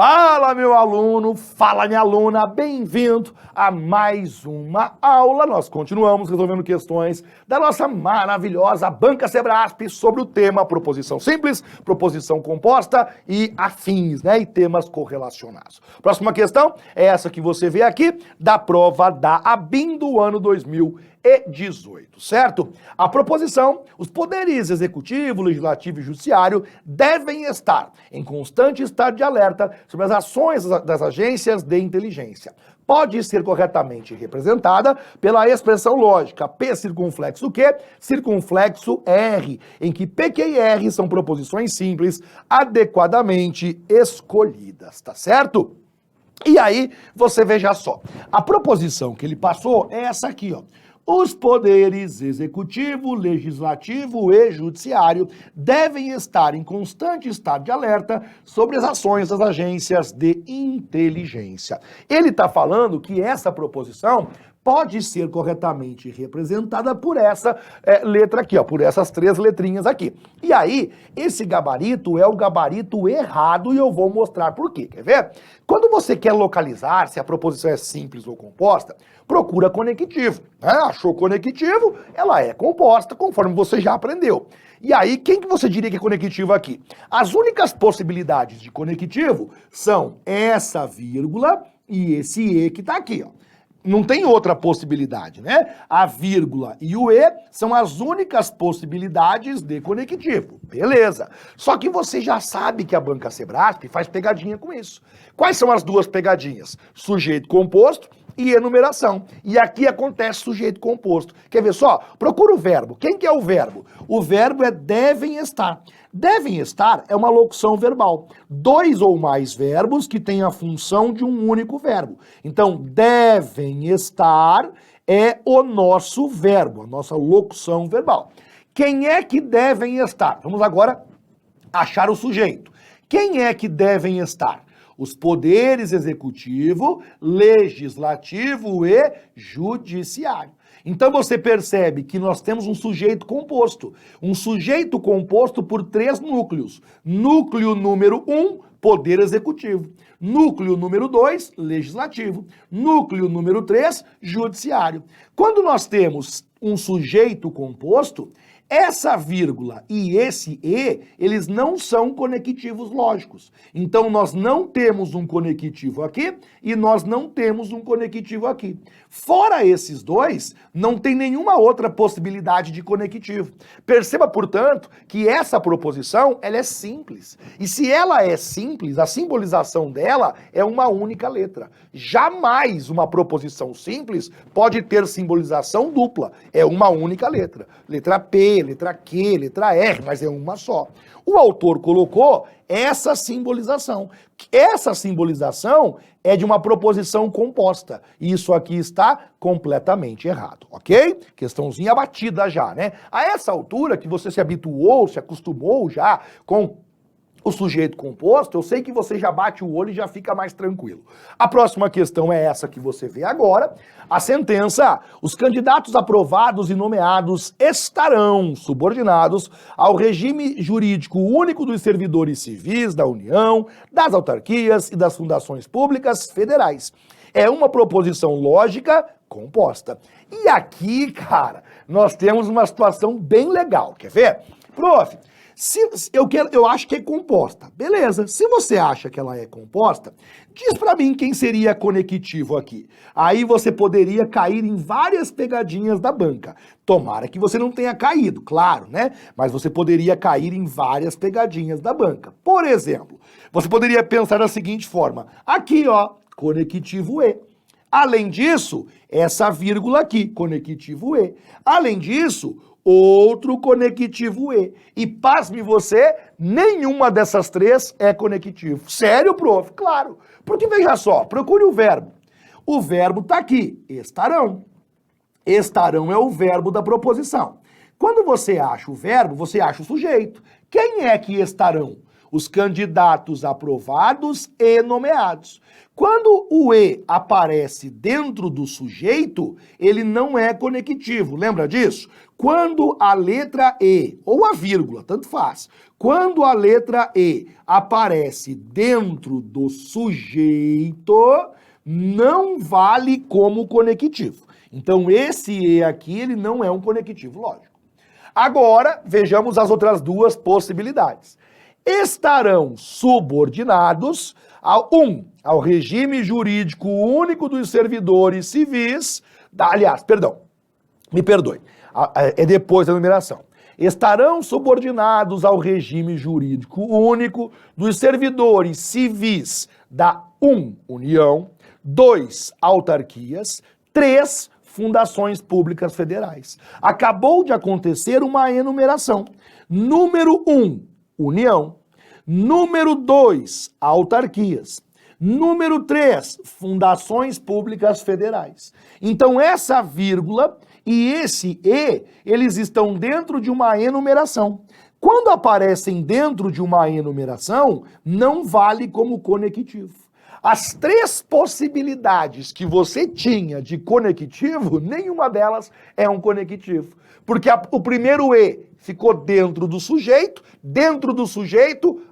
Fala, meu aluno, fala, minha aluna, bem-vindo a mais uma aula. Nós continuamos resolvendo questões da nossa maravilhosa Banca Sebrasp sobre o tema proposição simples, proposição composta e afins, né? E temas correlacionados. Próxima questão é essa que você vê aqui, da prova da ABIN do ano 2018, certo? A proposição, os poderes executivo, legislativo e judiciário devem estar em constante estado de alerta sobre as ações das agências de inteligência. Pode ser corretamente representada pela expressão lógica P circunflexo Q, circunflexo R, em que P, Q e R são proposições simples adequadamente escolhidas, tá certo? E aí, você veja só, a proposição que ele passou é essa aqui, ó. Os poderes executivo, legislativo e judiciário devem estar em constante estado de alerta sobre as ações das agências de inteligência. Ele está falando que essa proposição pode ser corretamente representada por essa letra aqui, ó, por essas três letrinhas aqui. E aí, esse gabarito é o gabarito errado e eu vou mostrar por quê. Quer ver? Quando você quer localizar se a proposição é simples ou composta, procura conectivo. Né? Achou conectivo, ela é composta, conforme você já aprendeu. E aí, quem que você diria que é conectivo aqui? As únicas possibilidades de conectivo são essa vírgula e esse E que está aqui, ó. Não tem outra possibilidade, né? A vírgula e o E são as únicas possibilidades de conectivo. Beleza. Só que você já sabe que a Banca Sebrasp faz pegadinha com isso. Quais são as duas pegadinhas? Sujeito composto e enumeração. E aqui acontece sujeito composto. Quer ver só? Procura o verbo. Quem que é o verbo? O verbo é devem estar. Devem estar é uma locução verbal. Dois ou mais verbos que têm a função de um único verbo. Então, devem estar é o nosso verbo, a nossa locução verbal. Quem é que devem estar? Vamos agora achar o sujeito. Quem é que devem estar? Os poderes executivo, legislativo e judiciário. Então você percebe que nós temos um sujeito composto por três núcleos. Núcleo número 1, poder executivo. Núcleo número 2, legislativo. Núcleo número 3, judiciário. Quando nós temos um sujeito composto, essa vírgula e esse E, eles não são conectivos lógicos. Então, nós não temos um conectivo aqui e nós não temos um conectivo aqui. Fora esses dois, não tem nenhuma outra possibilidade de conectivo. Perceba, portanto, que essa proposição, ela é simples. E se ela é simples, a simbolização dela é uma única letra. Jamais uma proposição simples pode ter simbolização dupla. É uma única letra. Letra P, letra Q, letra R, mas é uma só. O autor colocou essa simbolização. Essa simbolização é de uma proposição composta. Isso aqui está completamente errado, ok? Questãozinha batida já, né? A essa altura que você se habituou, se acostumou já com o sujeito composto, eu sei que você já bate o olho e já fica mais tranquilo. A próxima questão é essa que você vê agora. A sentença: os candidatos aprovados e nomeados estarão subordinados ao regime jurídico único dos servidores civis da União, das autarquias e das fundações públicas federais. É uma proposição lógica composta. E aqui, cara, nós temos uma situação bem legal. Quer ver? Prof, eu acho que é composta. Beleza, se você acha que ela é composta, diz pra mim quem seria conectivo aqui. Aí você poderia cair em várias pegadinhas da banca. Tomara que você não tenha caído, claro, né? Mas você poderia cair em várias pegadinhas da banca. Por exemplo, você poderia pensar da seguinte forma. Aqui, ó, conectivo E. Além disso, essa vírgula aqui, conectivo E. Além disso, outro conectivo E. E pasme você, nenhuma dessas três é conectivo. Sério, prof? Claro. Porque veja só, procure o verbo. O verbo tá aqui, estarão. Estarão é o verbo da proposição. Quando você acha o verbo, você acha o sujeito. Quem é que estarão? os candidatos aprovados e nomeados. Quando o E aparece dentro do sujeito, ele não é conectivo, lembra disso? Quando a letra E, ou a vírgula, tanto faz, quando a letra E aparece dentro do sujeito, não vale como conectivo. Então esse E aqui, ele não é um conectivo lógico. Agora, vejamos as outras duas possibilidades. Estarão subordinados ao regime jurídico único dos servidores civis, me perdoe, é depois da numeração. Estarão subordinados ao regime jurídico único dos servidores civis da 1. União, 2. Autarquias, 3. Fundações públicas federais. Acabou de acontecer uma enumeração. Número 1, União. Número 2, autarquias. Número 3, fundações públicas federais. Então essa vírgula e esse E, eles estão dentro de uma enumeração. Quando aparecem dentro de uma enumeração, não vale como conectivo. As 3 possibilidades que você tinha de conectivo, nenhuma delas é um conectivo. Porque o primeiro E ficou dentro do sujeito,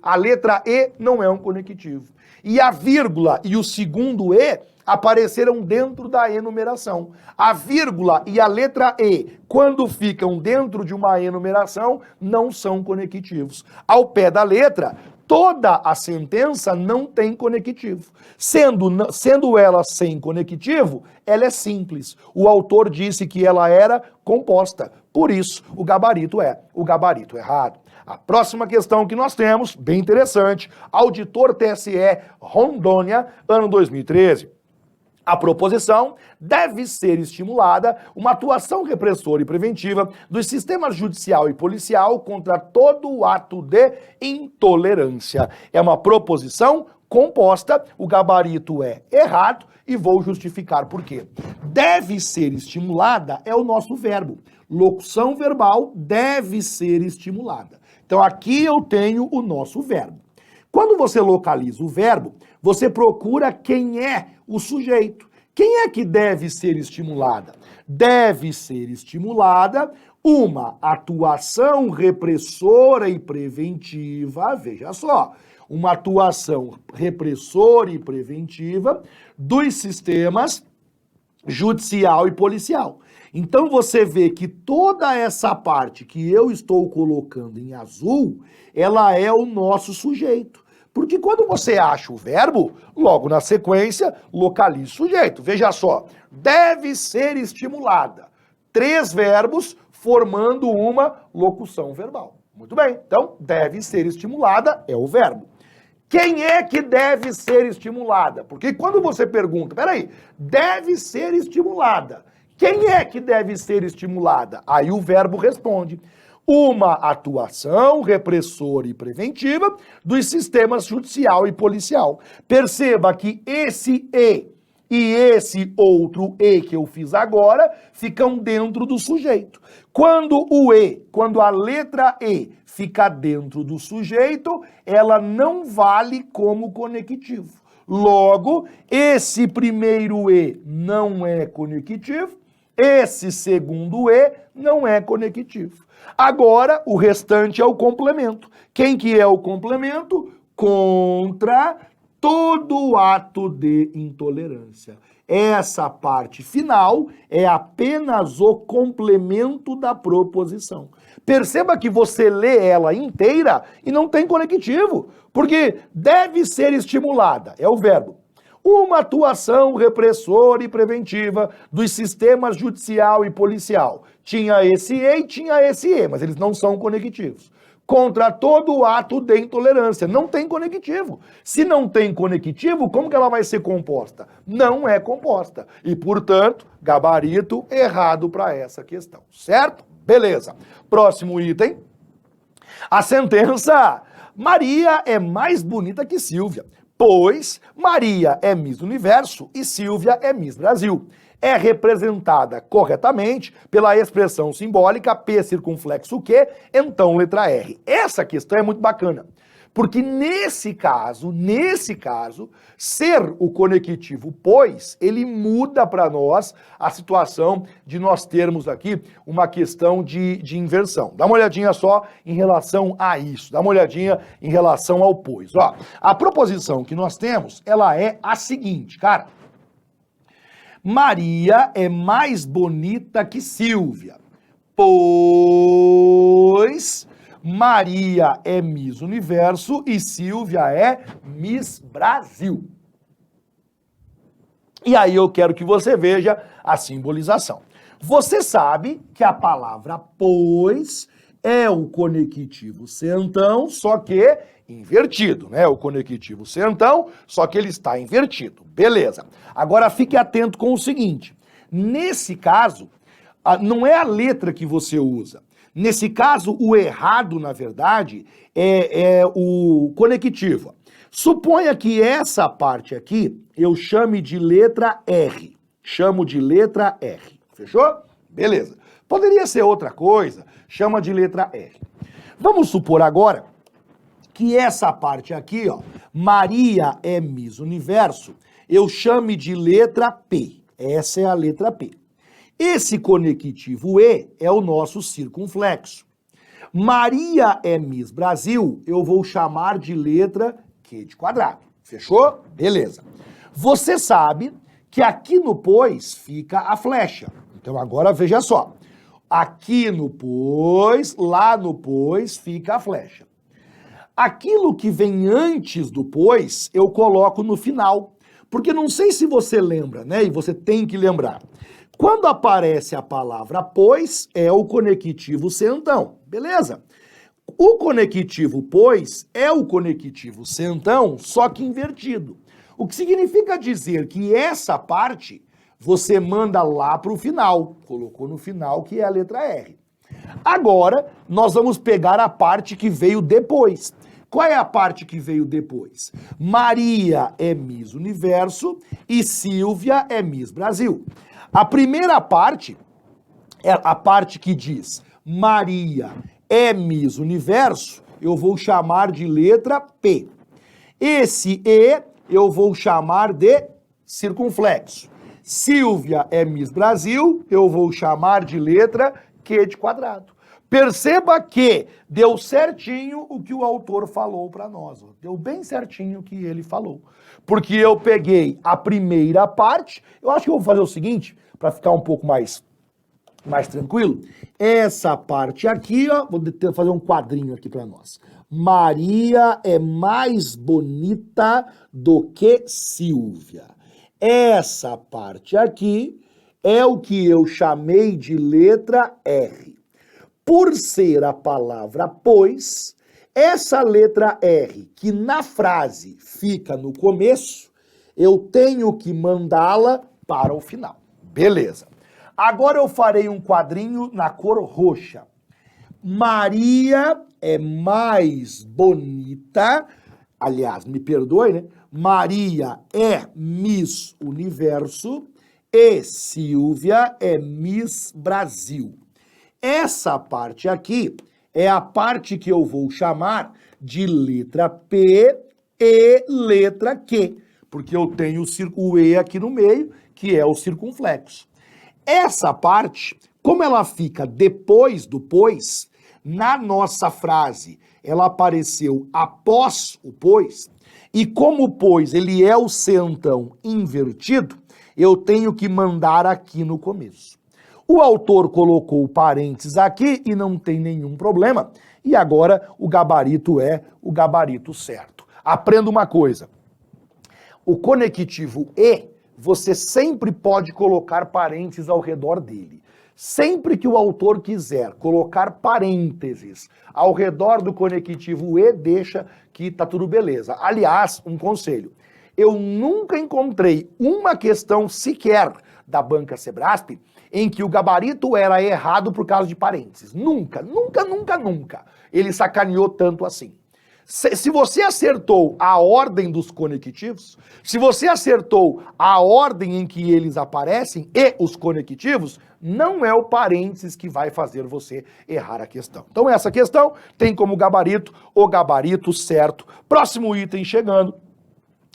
a letra E não é um conectivo. E a vírgula e o segundo E apareceram dentro da enumeração. A vírgula e a letra E, quando ficam dentro de uma enumeração, não são conectivos. Ao pé da letra, toda a sentença não tem conectivo. Sendo ela sem conectivo, ela é simples. O autor disse que ela era composta. Por isso, o gabarito é o gabarito errado. A próxima questão que nós temos, bem interessante, auditor TSE Rondônia, ano 2013. A proposição deve ser estimulada uma atuação repressora e preventiva dos sistemas judicial e policial contra todo o ato de intolerância. É uma proposição composta, o gabarito é errado e vou justificar por quê. Deve ser estimulada é o nosso verbo. Locução verbal deve ser estimulada. Então aqui eu tenho o nosso verbo. Quando você localiza o verbo, você procura quem é o sujeito. Quem é que deve ser estimulada? Deve ser estimulada uma atuação repressora e preventiva, veja só, uma atuação repressora e preventiva dos sistemas judicial e policial. Então você vê que toda essa parte que eu estou colocando em azul, ela é o nosso sujeito. Porque quando você acha o verbo, logo na sequência, localiza o sujeito. Veja só, deve ser estimulada. 3 verbos formando uma locução verbal. Muito bem, então deve ser estimulada é o verbo. Quem é que deve ser estimulada? Porque quando você pergunta, peraí, deve ser estimulada. Quem é que deve ser estimulada? Aí o verbo responde. Uma atuação repressora e preventiva dos sistemas judicial e policial. Perceba que esse e esse outro E que eu fiz agora ficam dentro do sujeito. Quando a letra E fica dentro do sujeito, ela não vale como conectivo. Logo, esse primeiro E não é conectivo, esse segundo E não é conectivo. Agora, o restante é o complemento. Quem que é o complemento? Contra todo ato de intolerância. Essa parte final é apenas o complemento da proposição. Perceba que você lê ela inteira e não tem conectivo, porque deve ser estimulada, é o verbo. Uma atuação repressora e preventiva dos sistemas judicial e policial. Tinha esse E e tinha esse E, mas eles não são conectivos. Contra todo ato de intolerância. Não tem conectivo. Se não tem conectivo, como que ela vai ser composta? Não é composta. E, portanto, gabarito errado para essa questão. Certo? Beleza. Próximo item. A sentença. Maria é mais bonita que Silvia, pois Maria é Miss Universo e Silvia é Miss Brasil. É representada corretamente pela expressão simbólica P circunflexo Q, então letra R. Essa questão é muito bacana, Porque nesse caso, ser o conectivo pois, ele muda para nós a situação de nós termos aqui uma questão de inversão. Dá uma olhadinha só em relação a isso, dá uma olhadinha em relação ao pois. Ó, a proposição que nós temos, ela é a seguinte, cara. Maria é mais bonita que Silvia, pois Maria é Miss Universo e Silvia é Miss Brasil. E aí eu quero que você veja a simbolização. Você sabe que a palavra pois é o conectivo sentão, só que invertido, né? O conectivo sentão, só que ele está invertido. Beleza. Agora fique atento com o seguinte. Nesse caso, não é a letra que você usa. Nesse caso, o errado, na verdade, é o conectivo. Suponha que essa parte aqui eu chame de letra R. Chamo de letra R. Fechou? Beleza. Poderia ser outra coisa, chama de letra R. Vamos supor agora que essa parte aqui, ó, Maria é Miss Universo, eu chame de letra P. Essa é a letra P. Esse conectivo E é o nosso circunflexo. Maria é Miss Brasil, eu vou chamar de letra Q de quadrado. Fechou? Beleza. Você sabe que aqui no pois fica a flecha. Então agora veja só. Aqui no pois, lá no pois fica a flecha. Aquilo que vem antes do pois, eu coloco no final. Porque não sei se você lembra, né? E você tem que lembrar. Quando aparece a palavra pois, é o conectivo sentão. Beleza? O conectivo pois é o conectivo sentão, só que invertido. O que significa dizer que essa parte você manda lá para o final. Colocou no final, que é a letra R. Agora, nós vamos pegar a parte que veio depois. Qual é a parte que veio depois? Maria é Miss Universo e Silvia é Miss Brasil. A primeira parte é a parte que diz Maria é Miss Universo, eu vou chamar de letra P. Esse E eu vou chamar de circunflexo. Silvia é Miss Brasil, eu vou chamar de letra Q de quadrado. Perceba que deu certinho o que o autor falou para nós. Deu bem certinho o que ele falou. Porque eu peguei a primeira parte, eu acho que eu vou fazer o seguinte, para ficar um pouco mais tranquilo. Essa parte aqui, ó, vou fazer um quadrinho aqui para nós. Maria é mais bonita do que Silvia. Essa parte aqui é o que eu chamei de letra R. Por ser a palavra pois, essa letra R, que na frase fica no começo, eu tenho que mandá-la para o final. Beleza. Agora eu farei um quadrinho na cor roxa. Maria é mais bonita, aliás, me perdoe, né? Maria é Miss Universo e Silvia é Miss Brasil. Essa parte aqui é a parte que eu vou chamar de letra P e letra Q, porque eu tenho o E aqui no meio, que é o circunflexo. Essa parte, como ela fica depois do pois, na nossa frase ela apareceu após o pois, e como o pois ele é o sentão invertido, eu tenho que mandar aqui no começo. O autor colocou parênteses aqui e não tem nenhum problema. E agora o gabarito é o gabarito certo. Aprenda uma coisa. O conectivo E, você sempre pode colocar parênteses ao redor dele. Sempre que o autor quiser colocar parênteses ao redor do conectivo E, deixa que tá tudo beleza. Aliás, um conselho. Eu nunca encontrei uma questão sequer da Banca Sebrasp em que o gabarito era errado por causa de parênteses. Nunca. Ele sacaneou tanto assim. Se você acertou a ordem dos conectivos, se você acertou a ordem em que eles aparecem e os conectivos, não é o parênteses que vai fazer você errar a questão. Então essa questão tem como gabarito o gabarito certo. Próximo item chegando.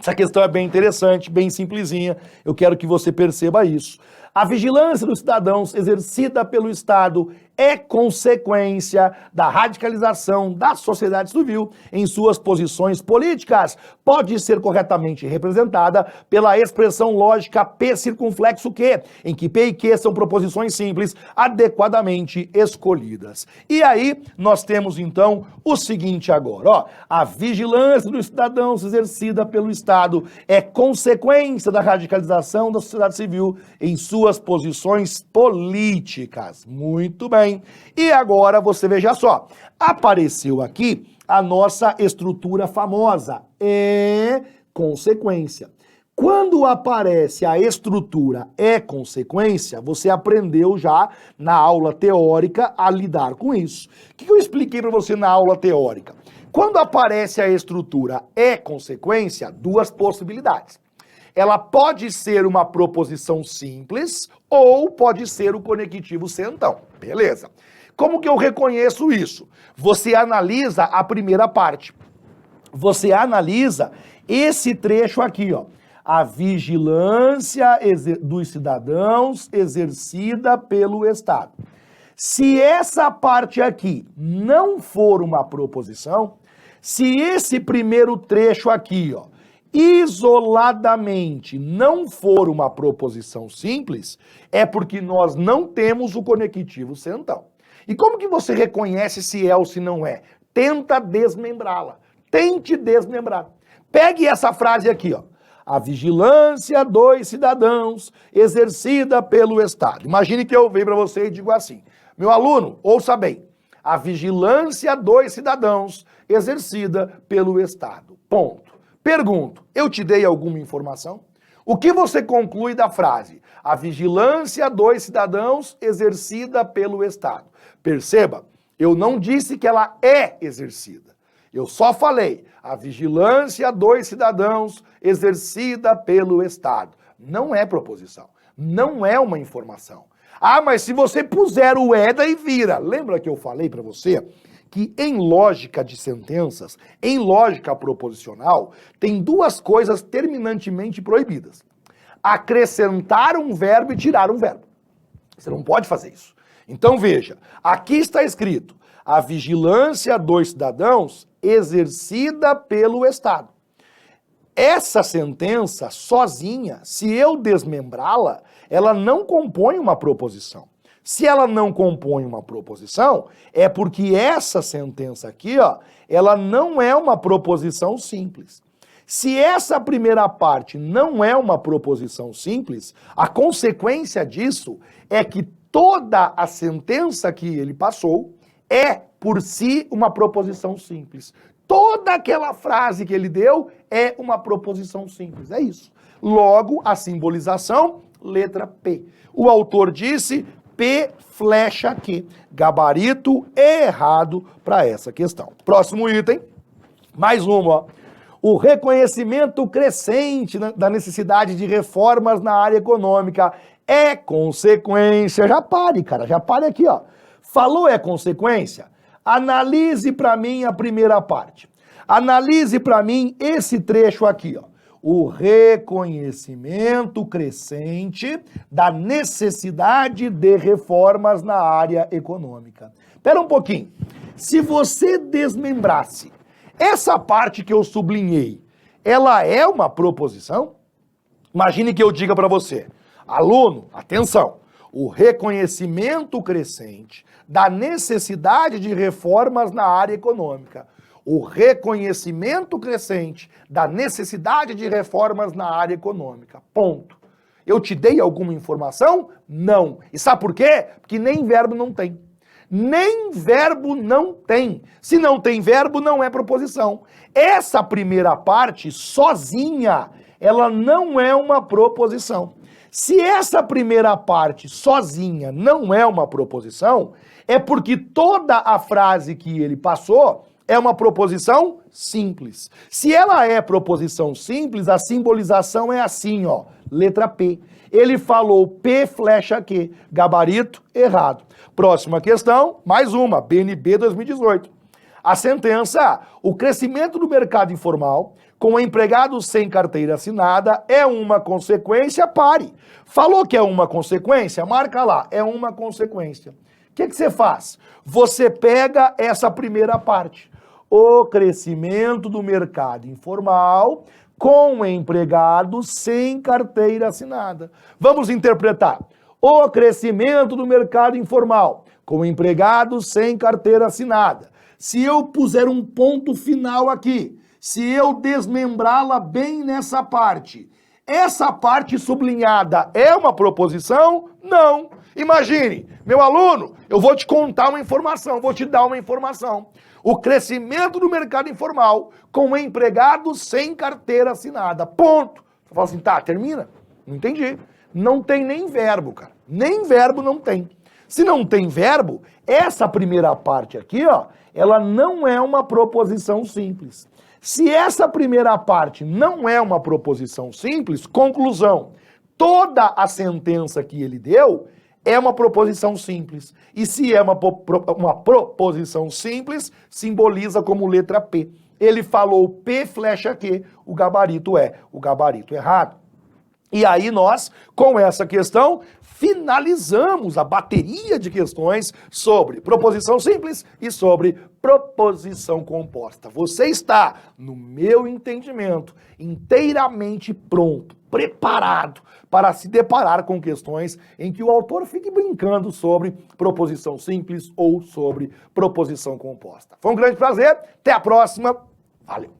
Essa questão é bem interessante, bem simplesinha. Eu quero que você perceba isso. A vigilância dos cidadãos exercida pelo Estado é consequência da radicalização da sociedade civil em suas posições políticas. Pode ser corretamente representada pela expressão lógica P circunflexo Q, em que P e Q são proposições simples adequadamente escolhidas. E aí nós temos então o seguinte agora, ó, a vigilância dos cidadãos exercida pelo Estado é consequência da radicalização da sociedade civil em suas posições políticas. Muito bem. E agora você veja só, apareceu aqui a nossa estrutura famosa, é consequência. Quando aparece a estrutura é consequência, você aprendeu já na aula teórica a lidar com isso. O que eu expliquei para você na aula teórica? Quando aparece a estrutura é consequência, duas possibilidades. Ela pode ser uma proposição simples ou pode ser o conectivo centão. Beleza. Como que eu reconheço isso? Você analisa a primeira parte. Você analisa esse trecho aqui, ó. A vigilância dos cidadãos exercida pelo Estado. Se essa parte aqui não for uma proposição, se esse primeiro trecho aqui, ó, isoladamente não for uma proposição simples, é porque nós não temos o conectivo centão. E como que você reconhece se é ou se não é? Tenta desmembrá-la. Tente desmembrar. Pegue essa frase aqui, ó. A vigilância dos cidadãos exercida pelo Estado. Imagine que eu venho para você e digo assim, meu aluno, ouça bem, a vigilância dos cidadãos exercida pelo Estado. Ponto. Pergunto, eu te dei alguma informação? O que você conclui da frase? A vigilância dos cidadãos exercida pelo Estado. Perceba, eu não disse que ela é exercida. Eu só falei, a vigilância dos cidadãos exercida pelo Estado. Não é proposição, não é uma informação. Ah, mas se você puser o é, daí vira. Lembra que eu falei para você que em lógica de sentenças, em lógica proposicional, tem duas coisas terminantemente proibidas. Acrescentar um verbo e tirar um verbo. Você não pode fazer isso. Então veja, aqui está escrito, a vigilância dos cidadãos exercida pelo Estado. Essa sentença, sozinha, se eu desmembrá-la, ela não compõe uma proposição. Se ela não compõe uma proposição, é porque essa sentença aqui, ó, ela não é uma proposição simples. Se essa primeira parte não é uma proposição simples, a consequência disso é que toda a sentença que ele passou é, por si, uma proposição simples. Toda aquela frase que ele deu é uma proposição simples. É isso. Logo, a simbolização, letra P. O autor disse P flecha Q. Gabarito errado para essa questão. Próximo item, mais uma, ó. O reconhecimento crescente da necessidade de reformas na área econômica é consequência. Já pare, cara, já pare aqui, ó. Falou é consequência? Analise para mim a primeira parte. Analise para mim esse trecho aqui, ó. O reconhecimento crescente da necessidade de reformas na área econômica. Espera um pouquinho. Se você desmembrasse essa parte que eu sublinhei, ela é uma proposição? Imagine que eu diga para você, aluno, atenção, o reconhecimento crescente da necessidade de reformas na área econômica. O reconhecimento crescente da necessidade de reformas na área econômica. Ponto. Eu te dei alguma informação? Não. E sabe por quê? Porque nem verbo não tem. Nem verbo não tem. Se não tem verbo, não é proposição. Essa primeira parte, sozinha, ela não é uma proposição. Se essa primeira parte, sozinha, não é uma proposição, é porque toda a frase que ele passou é uma proposição simples. Se ela é proposição simples, a simbolização é assim, ó, letra P. Ele falou P flecha Q, gabarito errado. Próxima questão, mais uma, BNB 2018. A sentença, o crescimento do mercado informal com empregados sem carteira assinada é uma consequência, pare. Falou que é uma consequência? Marca lá, é uma consequência. O que você faz? Você pega essa primeira parte. O crescimento do mercado informal com empregados sem carteira assinada. Vamos interpretar. O crescimento do mercado informal com empregados sem carteira assinada. Se eu puser um ponto final aqui, se eu desmembrá-la bem nessa parte, essa parte sublinhada é uma proposição? Não. Imagine, meu aluno, eu vou te contar uma informação, vou te dar uma informação. O crescimento do mercado informal com empregados sem carteira assinada. Ponto. Você fala assim, tá, termina? Não entendi. Não tem nem verbo, cara. Nem verbo não tem. Se não tem verbo, essa primeira parte aqui, ó, ela não é uma proposição simples. Se essa primeira parte não é uma proposição simples, conclusão, toda a sentença que ele deu é uma proposição simples. E se é uma proposição simples, simboliza como letra P. Ele falou P flecha Q, o gabarito é o gabarito errado. E aí nós, com essa questão, finalizamos a bateria de questões sobre proposição simples e sobre proposição composta. Você está, no meu entendimento, inteiramente pronto, preparado para se deparar com questões em que o autor fique brincando sobre proposição simples ou sobre proposição composta. Foi um grande prazer, até a próxima, valeu!